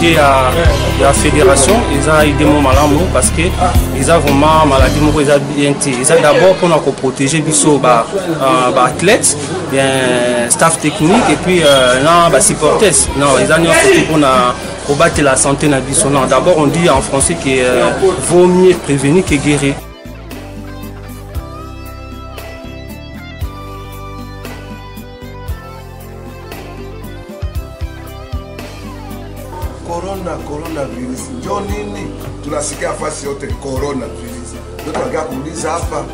communiqué à la fédération, ils ont aidé mon malamu parce que ils ont vraiment maladie, ils ont bien tiré. Ils ont d'abord pour nous protéger biso athlètes, staff technique et puis non supporters. Non, ils ont fait pour combattre la santé na biso. Non, d'abord on dit en français qu'il vaut mieux prévenir que guérir. Coronavirus ndio nini? Tunasikia fasi yote coronavirus. Ndio tunataka kuuliza hapa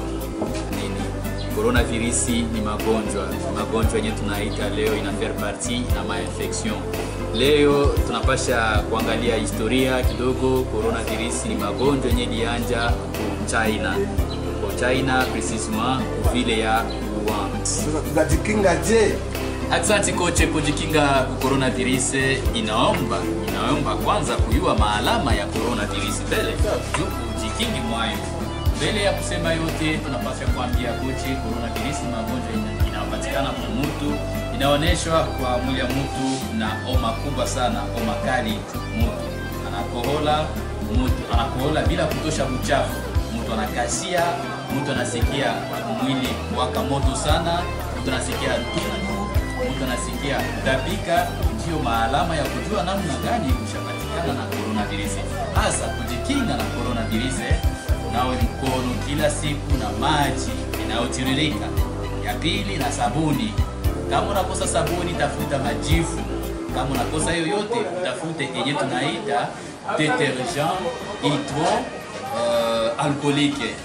nini? Coronavirus ni magonjwa yenye tunaita leo ina faire partie na ma-infection. Leo tunapasha kuangalia historia kidogo. Coronavirus ni magonjwa yenye ilianza China. Kwa China precisement vile ya Wuhan. Sasa tunajikinga je? Asante koche, kujikinga coronavirus inaomba kwanza kujua maalama ya coronavirus mbele kujikingi mwayo. Mbele ya kusema yote tunapaswa kuambia koche, coronavirus ni magonjwa inapatikana kwa mtu, inaoneshwa kwa mwili ya mtu na homa kubwa sana, homa kali. Mtu anakohola bila kutosha uchafu, mtu anakasia, mtu anasikia mwili waka moto sana, mtu anasikia mtu anasikia kutapika. Ndio maalama ya kujua namna gani kushapatikana na coronavirus. Hasa kujikinga na coronavirus, unawe mkono kila siku na maji inayotiririka. Ya pili na sabuni. Kama unakosa sabuni, tafuta majifu. Kama unakosa yoyote, tafute yenye tunaita detergent hydroalcoolique.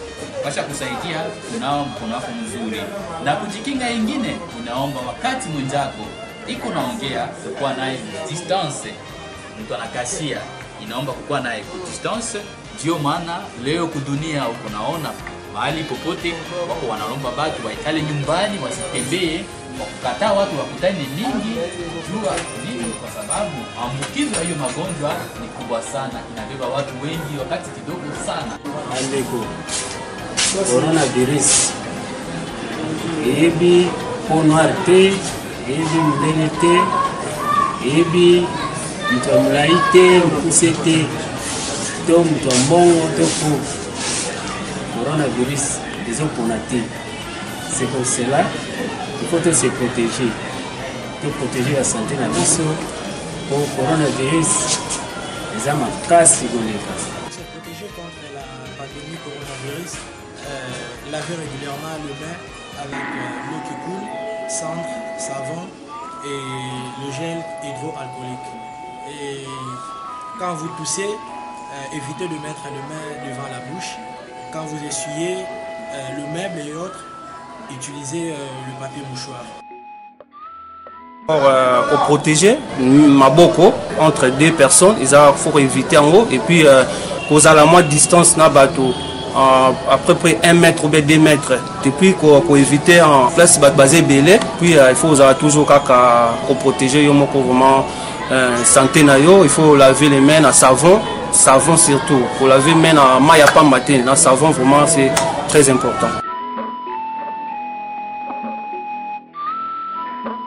Pasha kusaidia kunao mkono wako mzuri. Na kujikinga ingine, inaomba wakati mwenzako iko naongea kuwa naye distance. Mtu anakasia, inaomba kuwa naye distance. Ndio maana leo kudunia uko naona mahali popote wako wanalomba watu waikale nyumbani, wasitembee, wakukataa watu wakutane mingi. Jua nini? Kwa sababu ambukizo hiyo magonjwa ni kubwa sana, inabeba watu wengi wakati kidogo sana. Aleko coronavirus ebi ponoir te, ebi mdele te, ebi mtu amulai te, mkuse te, to mtu ambongo to ku. Coronavirus disons pour la terre. C'est pour cela qu'il faut se protéger. Pour protéger la santé de la biso pour le coronavirus. Les hommes cassent les gars. Se protéger contre la pandémie coronavirus, laver régulièrement le bain avec l'eau qui coule, cendre, savon et le gel hydroalcoolique. Et quand vous toussez, évitez de mettre les mains devant la bouche. Quand vous essuyez le meuble et autres, utilisez le papier mouchoir. Pour protéger maboko entre deux personnes, il faut éviter en haut et puis cause à la moindre distance na bateau à peu près 1 mètre ou 2 mètres. Depuis pour éviter en place basé belé, puis il faut toujours pour protéger vraiment santé na yo, il faut laver les mains à savon surtout. Pour laver les mains à maille pas matin, na savon vraiment c'est très important.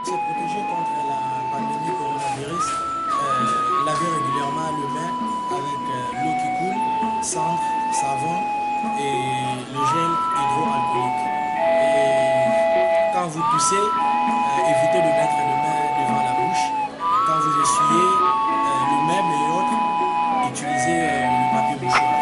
Se protéger contre la pandémie coronavirus, laver régulièrement le bain avec l'eau qui coule, cendre, savon et le gel hydroalcoolique. Et quand vous toussez, évitez de mettre les mains devant la bouche. Quand vous essuyez le meuble et autres, utilisez le papier mouchoir.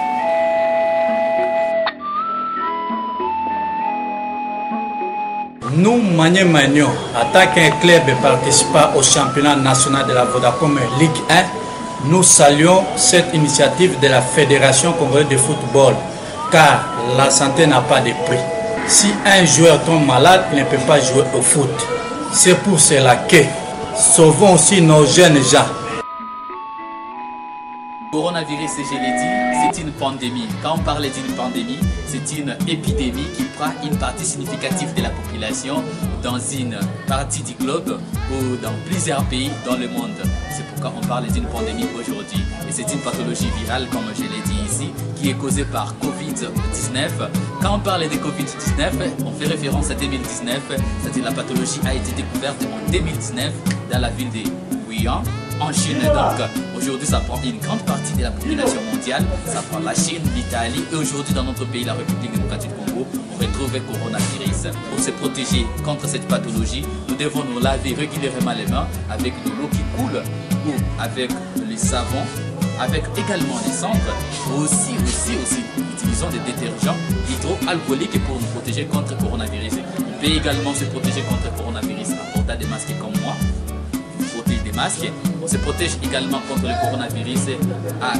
Nous, Magné Magnon, en tant qu'un club participant au championnat national de la Vodacom Ligue 1, nous saluons cette initiative de la Fédération congolaise de football, car la santé n'a pas de prix. Si un joueur tombe malade, il ne peut pas jouer au foot. C'est pour cela que sauvons aussi nos jeunes gens. Coronavirus, je l'ai dit, c'est une pandémie. Quand on parle d'une pandémie, c'est une épidémie qui prend une partie significative de la population dans une partie du globe ou dans plusieurs pays dans le monde. C'est pourquoi on parle d'une pandémie aujourd'hui. Et c'est une pathologie virale, comme je l'ai dit ici, qui est causée par Covid-19. Quand on parle de Covid-19, on fait référence à 2019, c'est-à-dire la pathologie a été découverte en 2019 dans la ville de Wuhan, en Chine. Donc aujourd'hui, ça prend une grande partie de la population mondiale. Ça prend la Chine, l'Italie et aujourd'hui dans notre pays, la République démocratique du Congo, on retrouve le coronavirus. Pour se protéger contre cette pathologie, nous devons nous laver régulièrement les mains avec de l'eau qui coule ou avec les savons, avec également des cendres. Aussi, utilisons des détergents hydroalcooliques pour nous protéger contre le coronavirus. On peut également se protéger contre le coronavirus en portant des masques comme moi. On protège des masques. On se protège également contre le coronavirus à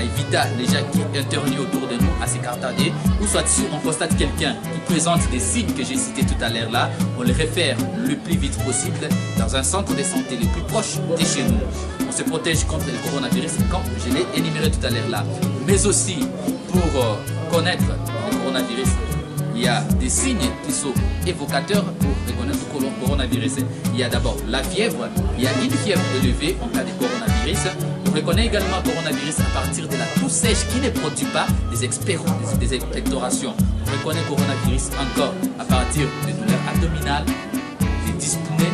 éviter les gens qui interviennent autour de nous, à s'écarter. Ou soit si on constate quelqu'un qui présente des signes que j'ai cités tout à l'heure là, on les réfère le plus vite possible dans un centre de santé le plus proche de chez nous. On se protège contre le coronavirus comme je l'ai énuméré tout à l'heure là. Mais aussi pour connaître le coronavirus, il y a des signes qui sont évocateurs pour reconnaître le coronavirus. Il y a d'abord la fièvre, il y a une fièvre élevée en cas de coronavirus. On reconnaît également le coronavirus à partir de la toux sèche qui ne produit pas des expectorations. On reconnaît le coronavirus encore à partir des douleurs abdominales, des dyspnées,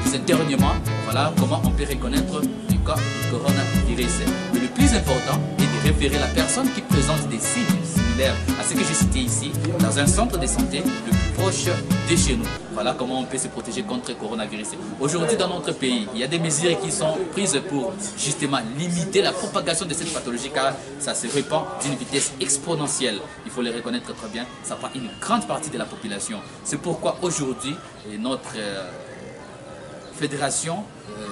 des éternuements. Voilà comment on peut reconnaître le cas du coronavirus. Mais le plus important est de référer la personne qui présente des signes similaires à ce que j'ai cité ici dans un centre de santé le plus proche de chez nous. Voilà comment on peut se protéger contre le coronavirus. Aujourd'hui dans notre pays, il y a des mesures qui sont prises pour justement limiter la propagation de cette pathologie car ça se répand d'une vitesse exponentielle. Il faut le reconnaître très bien, ça prend une grande partie de la population. C'est pourquoi aujourd'hui notre Fédération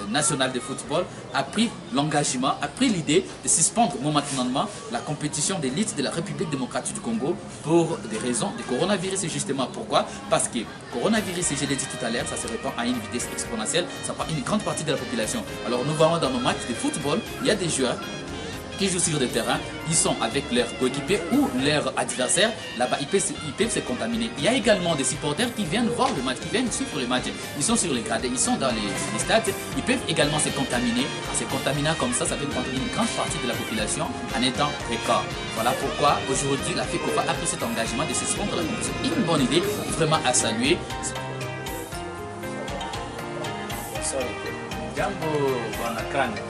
nationale de football a pris l'engagement, a pris l'idée de suspendre momentanément la compétition d'élite de la République démocratique du Congo pour des raisons de coronavirus. Et justement pourquoi? Parce que coronavirus, je l'ai dit tout à l'heure, ça se répand à une vitesse exponentielle, ça prend une grande partie de la population. Alors nous voyons dans nos matchs de football, il y a des joueurs qui jouent sur le terrain, ils sont avec leurs coéquipiers ou leurs adversaires, là-bas ils peuvent se contaminer. Il y a également des supporters qui viennent voir le match, qui viennent suivre le match, ils sont sur les gradés, ils sont dans les stades, ils peuvent également se contaminer. En se contaminant comme ça peut contaminer une grande partie de la population en étant précoce. Voilà pourquoi aujourd'hui la FECOFA a pris cet engagement de suspendre la compétition. Une bonne idée, vraiment à saluer. Jambo bwana Krani.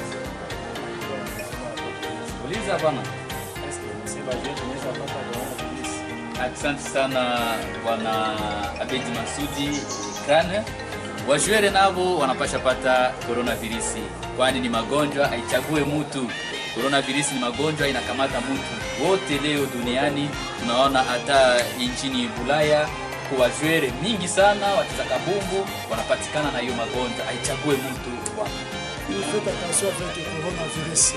Uliza bwana. Asante sana bwana Abedi Masudi Krani. Wajuere nabo wanapasha pata coronavirus, kwani ni magonjwa haichague mtu. Coronavirus ni magonjwa inakamata mtu wote leo duniani. Tunaona hata nchini Ulaya kwa wajuere mingi sana wacheza kabumbu wanapatikana na hiyo magonjwa, haichague mtu. Il faut attention avec le coronavirus.